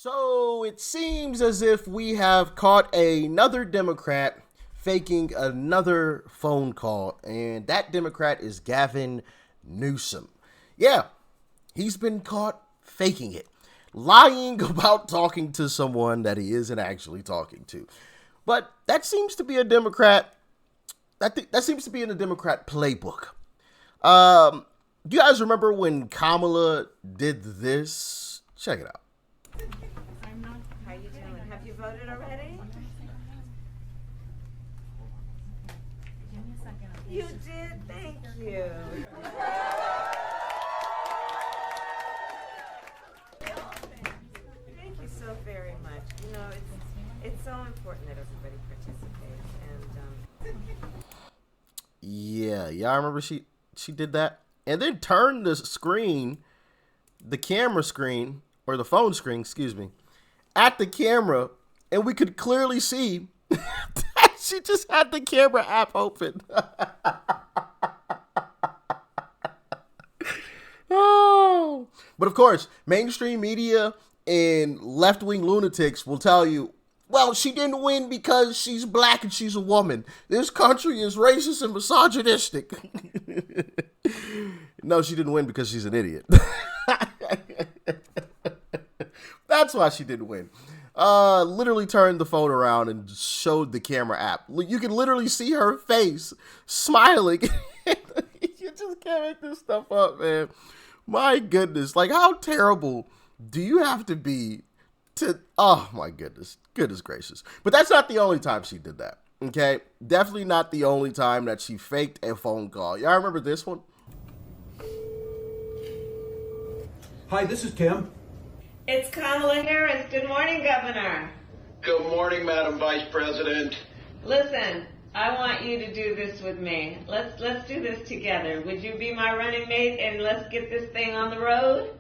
So it seems as if we have caught another Democrat faking another phone call, and that Democrat is Gavin Newsom. Yeah, he's been caught faking it, lying about talking to someone that he isn't actually talking to. But that seems to be a Democrat. That seems to be in the Democrat playbook. Do you guys remember when Kamala did this? Check it out. How you doing? Have you voted already? You did? Thank you. Thank you so very much. You know, it's so important that everybody participates. And Yeah, I remember she did that, and then turned the camera screen, or the phone screen, excuse me, at the camera, and we could clearly see that she just had the camera app open. Oh, but of course, mainstream media and left-wing lunatics will tell you, well, she didn't win because she's black and she's a woman. This country is racist and misogynistic. No, she didn't win because she's an idiot. That's why she didn't win. Literally turned the phone around and showed the camera app. You can literally see her face smiling. You just can't make this stuff up, man. My goodness. Like, how terrible do you have to be to, oh my goodness gracious. But that's not the only time she did that. Okay, definitely not the only time that she faked a phone call. Y'all remember this one? Hi, this is Tim. it's Kamala Harris. Good morning, Governor. Good morning, Madam Vice President. Listen, I want you to do this with me. Let's do this together. Would you be my running mate and let's get this thing on the road?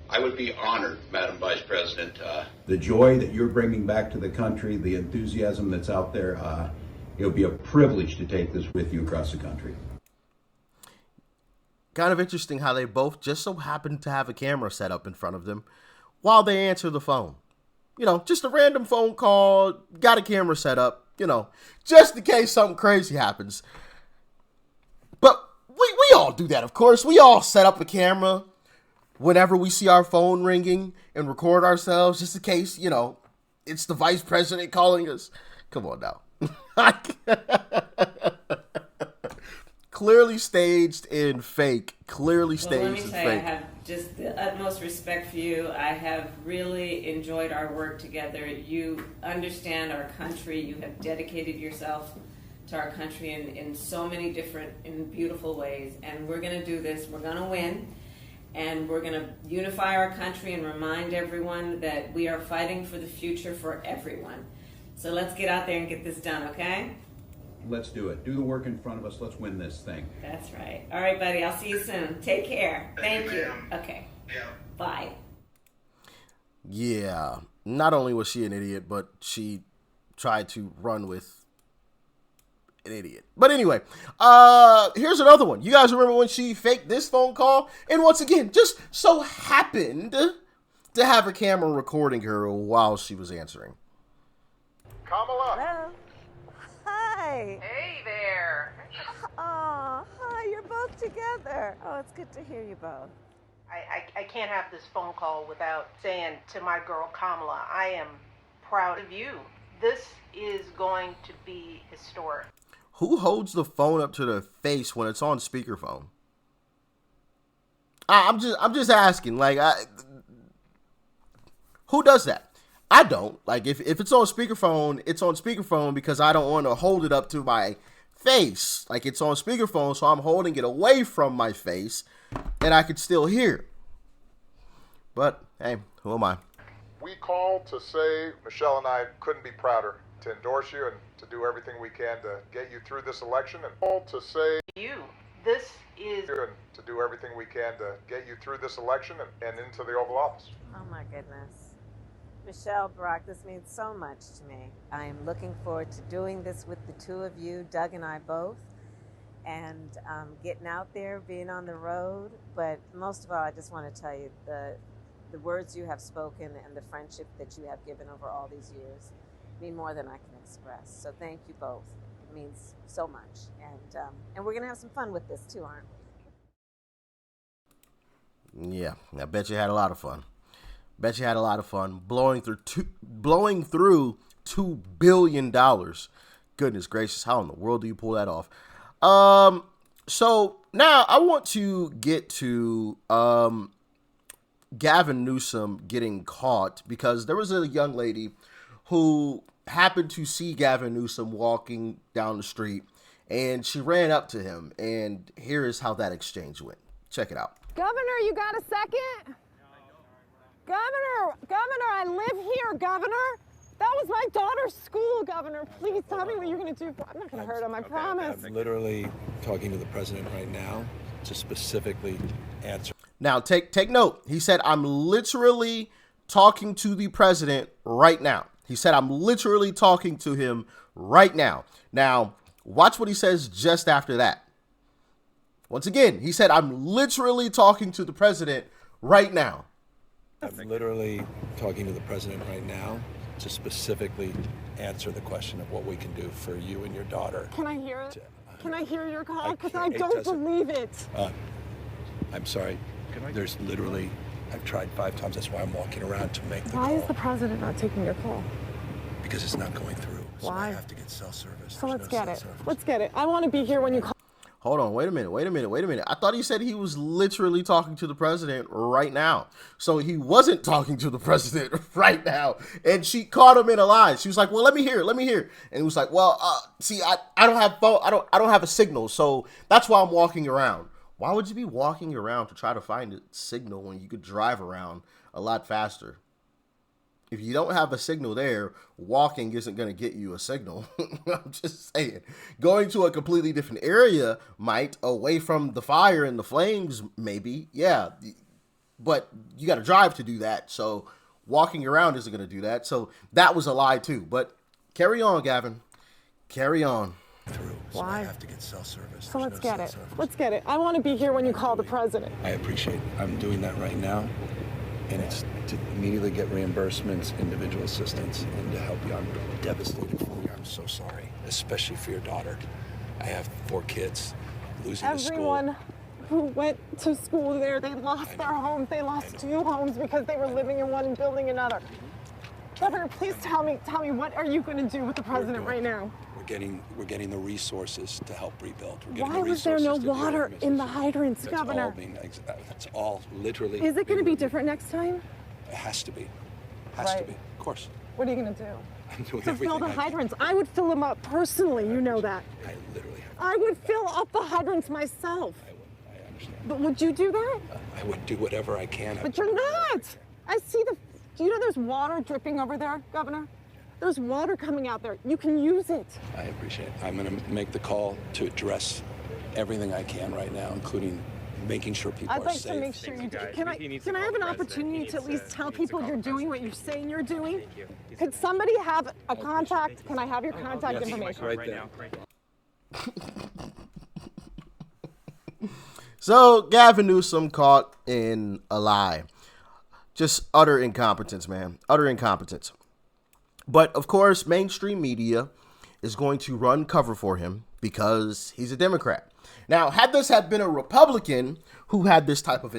I would be honored, Madam Vice President. The joy that you're bringing back to the country, the enthusiasm that's out there, it'll be a privilege to take this with you across the country. Kind of interesting how they both just so happen to have a camera set up in front of them while they answer the phone. You know, just a random phone call, got a camera set up, you know, just in case something crazy happens. But we all do that, of course. We all set up a camera whenever we see our phone ringing and record ourselves, just in case, you know, it's the vice president calling us. Come on now. Clearly staged and fake. Clearly staged and fake. Let me tell you, I have just the utmost respect for you. I have really enjoyed our work together. You understand our country. You have dedicated yourself to our country in so many different and beautiful ways. And we're going to do this. We're going to win. And we're going to unify our country and remind everyone that we are fighting for the future for everyone. So let's get out there and get this done, okay? Let's do it. Do the work in front of us. Let's win this thing. That's right. All right, buddy. I'll see you soon. Take care. Thank you, you. ma'am. Okay. Yeah. Bye. Yeah. Not only was she an idiot, but she tried to run with an idiot. But anyway, here's another one. You guys remember when she faked this phone call? And once again, just so happened to have her camera recording her while she was answering. Kamala. Hello. Hi. Hey there. Oh, hi. You're both together. Oh, it's good to hear you both. I can't have this phone call without saying to my girl Kamala, I am proud of you. This is going to be historic. Who holds the phone up to their face when it's on speakerphone? I'm just asking. Like, who does that? I don't. Like, if it's on speakerphone, it's on speakerphone because I don't want to hold it up to my face. Like, it's on speakerphone, so I'm holding it away from my face, and I could still hear. But, hey, who am I? We called to say Michelle and I couldn't be prouder to endorse you and to do everything we can to get you through this election, and called to say This is and to do everything we can to get you through this election and into the Oval Office. Oh, my goodness. Michelle, Brock, this means so much to me. I am looking forward to doing this with the two of you, Doug and I both, and getting out there, being on the road. But most of all, I just want to tell you the the words you have spoken and the friendship that you have given over all these years mean more than I can express. So thank you both. It means so much. And we're going to have some fun with this too, aren't we? Yeah, I bet you had a lot of fun. Bet you had a lot of fun blowing through $2 billion. Goodness gracious, how in the world do you pull that off? So now I want to get to Gavin Newsom getting caught, because there was a young lady who happened to see Gavin Newsom walking down the street, and she ran up to him, and here is how that exchange went. Check it out. Governor, you got a second? Governor, I live here, Governor. That was my daughter's school, Governor. Please tell me what you're going to do. I'm not going to hurt him, I promise. I'm literally talking to the president right now to specifically answer. Now, take note. He said, I'm literally talking to the president right now. He said, I'm literally talking to him right now. Now, watch what he says just after that. Once again, he said, I'm literally talking to the president right now. I'm literally talking to the president right now to specifically answer the question of what we can do for you and your daughter. Can I hear it? Can I hear your call? Because I don't believe it. I'm sorry. There's literally, I've tried 5 times. That's why I'm walking around to make the call. Why is the president not taking your call? Because it's not going through. So Why? I have to get cell service. So let's get it. Let's get it. I want to be here when you call. Hold on, wait a minute. I thought he said he was literally talking to the president right now. So he wasn't talking to the president right now. And she caught him in a lie. She was like, well, let me hear. And he was like, well, see, I don't have phone. I don't have a signal. So that's why I'm walking around. Why would you be walking around to try to find a signal when you could drive around a lot faster? If you don't have a signal there, walking isn't going to get you a signal. I'm just saying. Going to a completely different area might, away from the fire and the flames, maybe. Yeah. But you got to drive to do that. So walking around isn't going to do that. So that was a lie too. But carry on, Gavin. Carry on. So I have to get cell service. So let's get it. Let's get it. I want to be here when you call the president. I appreciate it. I'm doing that right now. And it's to immediately get reimbursements, individual assistance, and to help you. I'm devastated for you. I'm so sorry, especially for your daughter. I have 4 kids. Losing the school. Everyone who went to school there, they lost their homes. They lost 2 homes because they were living in one and building another. Governor, please tell me, what are you going to do with the president right now? We're getting the resources to help rebuild. Why was there no water in the hydrants, Governor? That's all literally. Is it going to be different next time? It has to be. Has to be. Of course. What are you going to do? I'm doing to everything fill the hydrants. I would fill them up personally. You know that. I literally have. I would fill up the hydrants myself. I understand. But would you do that? I would do whatever I can. But you're not. I see do you know there's water dripping over there, Governor? There's water coming out there. You can use it. I appreciate it. I'm going to make the call to address everything I can right now, incling making sure people are safe. I'd like to make sure you do. Can I have an opportunity to at least tell people you're doing what you're saying you're doing? Could somebody have a contact? Can I have your contact information? Right there. So Gavin Newsom caught in a lie. Just utter incompetence, man. Utter incompetence. But, of course, mainstream media is going to run cover for him because he's a Democrat. Now, had this had been a Republican who had this type of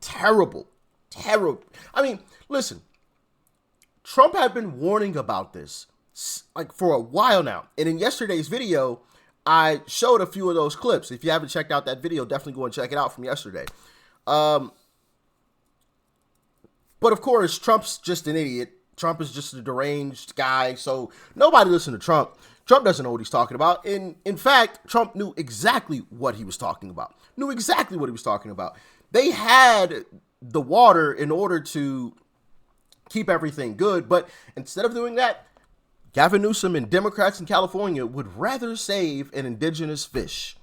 terrible. I mean, listen, Trump had been warning about this like for a while now. And in yesterday's video, I showed a few of those clips. If you haven't checked out that video, definitely go and check it out from yesterday. But, of course, Trump's just an idiot. Trump is just a deranged guy, so nobody listen to Trump. Trump doesn't know what he's talking about. In fact, Trump knew exactly what he was talking about. They had the water in order to keep everything good, but instead of doing that, Gavin Newsom and Democrats in California would rather save an indigenous fish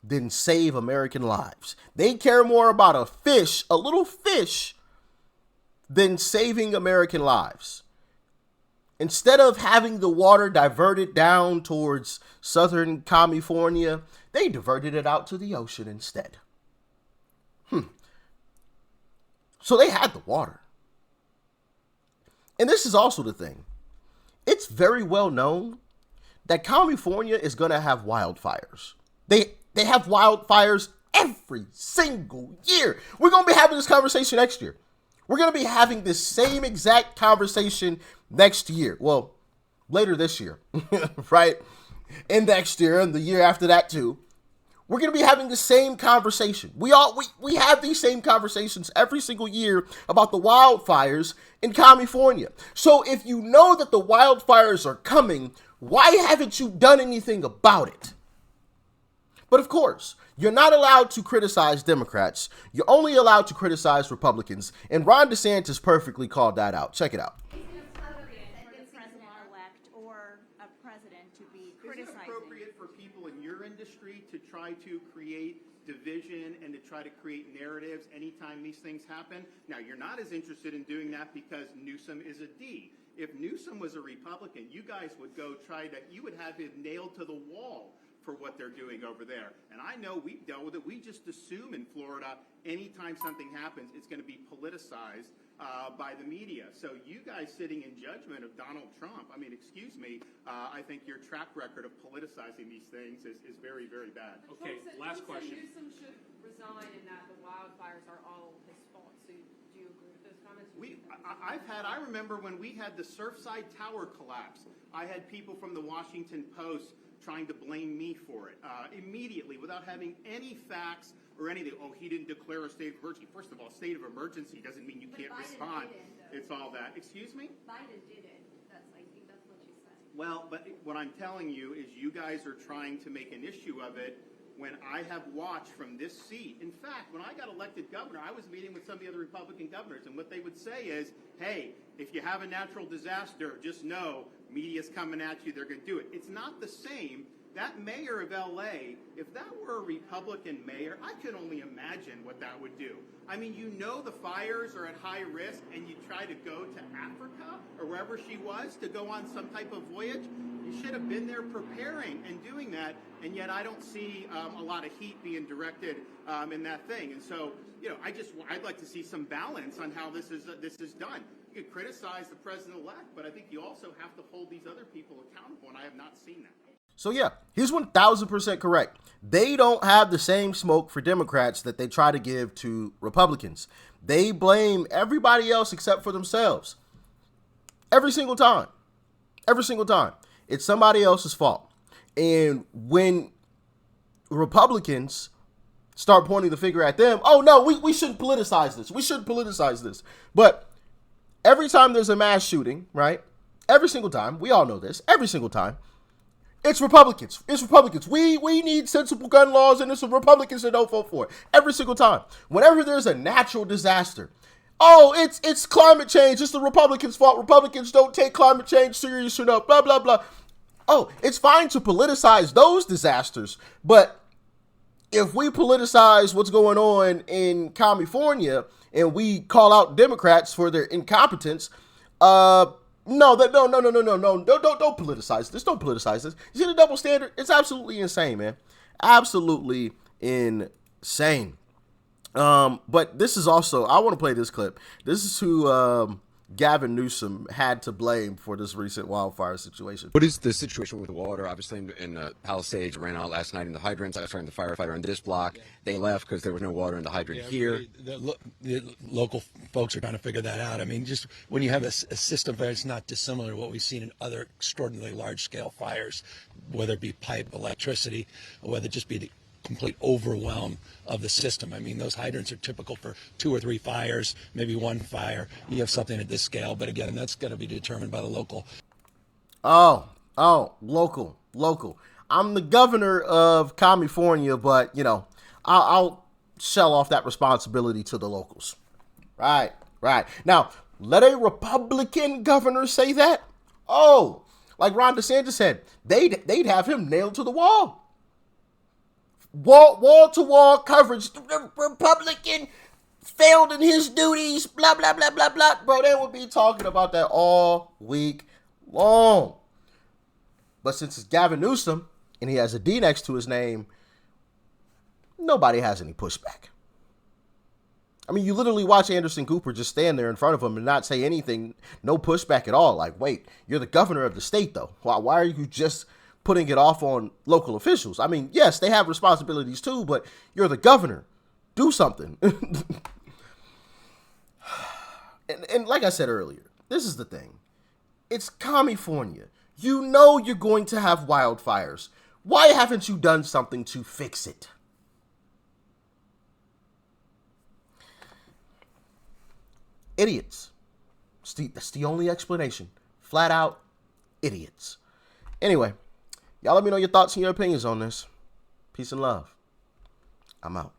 than save American lives. They care more about a fish, a little fish, than saving American lives. Instead of having the water diverted down towards Southern California, they diverted it out to the ocean instead. So they had the water. And this is also the thing. It's very well known that California is going to have wildfires. They have wildfires every single year. We're going to be having this conversation next year. We're going to be having this same exact conversation next year. Well, later this year, right? And next year and the year after that too. We're going to be having the same conversation. We have these same conversations every single year about the wildfires in California. So if you know that the wildfires are coming, why haven't you done anything about it? But of course, you're not allowed to criticize Democrats. You're only allowed to criticize Republicans. And Ron DeSantis perfectly called that out. Check it out. Is it appropriate for people in your industry to try to create division and to try to create narratives anytime these things happen? Now, you're not as interested in doing that because Newsom is a D. If Newsom was a Republican, you guys would you would have him nailed to the wall for what they're doing over there. And I know we've dealt with it. We just assume in Florida, anytime something happens, it's going to be politicized by the media. So you guys sitting in judgment of Donald Trump, I mean, excuse me, I think your track record of politicizing these things is very, very bad. Okay, last question. Newsom should resign and that the wildfires are all his fault. So do you agree with those comments? I remember when we had the Surfside Tower collapse, I had people from the Washington Post trying to blame me for it immediately without having any facts or anything. Oh, he didn't declare a state of emergency. First of all, state of emergency doesn't mean you can't respond. It's all that. Excuse me? Biden did it. I think that's what you said. Well, but what I'm telling you is you guys are trying to make an issue of it when I have watched from this seat. In fact, when I got elected governor, I was meeting with some of the other Republican governors, and what they would say is, hey, if you have a natural disaster, just know media's coming at you, they're going to do it. It's not the same. That mayor of L.A., if that were a Republican mayor, I could only imagine what that would do. I mean, you know the fires are at high risk, and you try to go to Africa or wherever she was to go on some type of voyage. You should have been there preparing and doing that, and yet I don't see a lot of heat being directed in that thing. And so, I'd like to see some balance on how this is done. You could criticize the president-elect, but I think you also have to hold these other people accountable, and I have not seen that. So yeah, he's 1,000% correct. They don't have the same smoke for Democrats that they try to give to Republicans. They blame everybody else except for themselves. Every single time. Every single time. It's somebody else's fault. And when Republicans start pointing the finger at them, oh no, we shouldn't politicize this. We shouldn't politicize this. But every time there's a mass shooting, right? Every single time, we all know this, every single time, it's Republicans. It's Republicans. We need sensible gun laws, and it's the Republicans that don't vote for it. Every single time. Whenever there's a natural disaster, oh, it's climate change. It's the Republicans' fault. Republicans don't take climate change serious enough. Blah, blah, blah. Oh, it's fine to politicize those disasters, but if we politicize what's going on in California and we call out Democrats for their incompetence, No, don't politicize this. Don't politicize this. You see the double standard? It's absolutely insane, man. Absolutely insane. But this is also, I want to play this clip. This is who Gavin Newsom had to blame for this recent wildfire situation. What is the situation with the water? Obviously, in Palisades, ran out last night in the hydrants. I was talking to the firefighter on this block. They left because there was no water in the hydrant here. The local folks are trying to figure that out. I mean, just when you have a system that's not dissimilar to what we've seen in other extraordinarily large-scale fires, whether it be pipe, electricity, or whether it just be the complete overwhelm of the system. I mean, those hydrants are typical for 2 or 3 fires, maybe 1 fire. You have something at this scale, but again, that's going to be determined by the local. Local. I'm the governor of California, but, I'll shell off that responsibility to the locals. Right. Now, let a Republican governor say that? Oh, like Ron DeSantis said, they'd have him nailed to the wall. Wall-to-wall coverage. The Republican failed in his duties, blah, blah, blah, blah, blah. Bro, they would be talking about that all week long. But since it's Gavin Newsom, and he has a D next to his name, nobody has any pushback. I mean, you literally watch Anderson Cooper just stand there in front of him and not say anything, no pushback at all. Like, wait, you're the governor of the state, though. Why are you just putting it off on local officials? I mean, yes, they have responsibilities too, but you're the governor. Do something. and like I said earlier, this is the thing. It's California. You know you're going to have wildfires. Why haven't you done something to fix it? Idiots. That's the only explanation. Flat out idiots. Anyway, y'all let me know your thoughts and your opinions on this. Peace and love. I'm out.